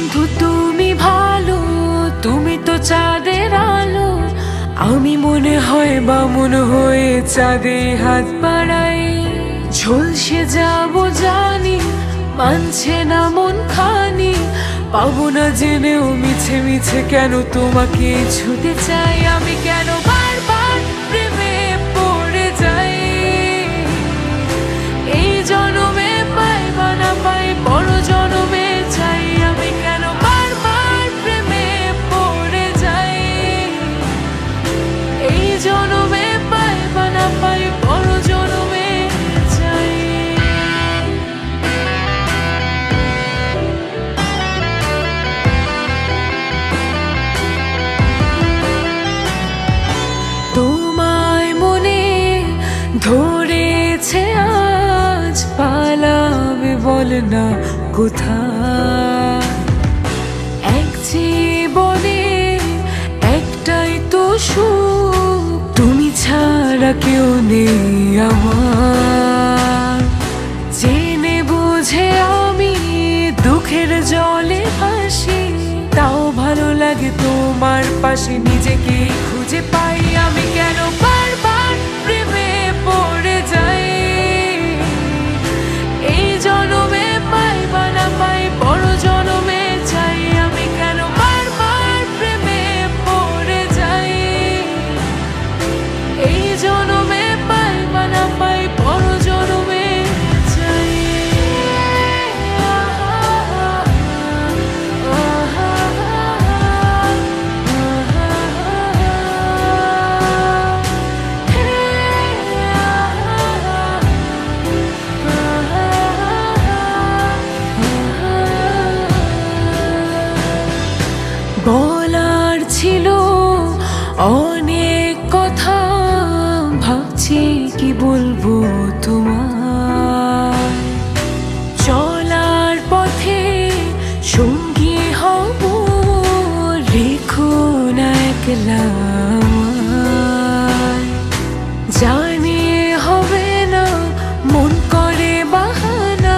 বন্ধু তুমি ভালো, তুমি তো চাঁদের আলো। আমি মনে হয় বামুন হয়ে চাঁদে হাত বাড়াই। ঝলসে যাব জানি, মানছে না মন খানি। পাবো না জেনেও মিছে মিছে কেন তোমাকে ছুতে চাই। আমি কেন বারবার প্রেমে পড়ে যাই। এই জনমে পাই বা না পাই, বড় জনমে চাই। আমি কেন বারবার প্রেমে পড়ে যাই। এই জনমে পাই বা না পাই, বড় জনমে চাই। তোমায় মনে ধরেছে আজ, পালাবে বল না কোথায়। এক জীবনে একটাই তো সুখ, তুমি ছাড়া কেউ নেই আমার। জেনে বুঝে আমি দুঃখের জলে ভাসি, তাও ভালো লাগে তোমার পাশে নিজেকে খুঁজে পাই। আমি কেন বারবার প্রেমে পড়ে যাই। এই জনমে পাই বা না পাই, বড় জনমে চাই। আমি কেন বারবার প্রেমে পড়ে যাই। এই জনমে পাই বা না পাই, বড় জনমে চাই। বলার ছিল অনেক কথা, ভাবছি কি বলবো তোমার। চলার পথে সঙ্গী হব, রেখো না একলা আমায়। জানি হবে না, মন করে বাহানা।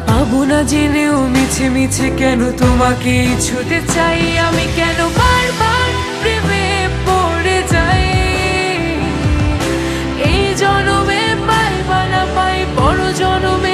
পাবো না জেনেও মিছে মিছে কেন তোমাকে ছুতে চাই। আমি কেন বারবার প্রেমে পড়ে যাই। এই জনমে পাই বা না পাই, বড় জনমে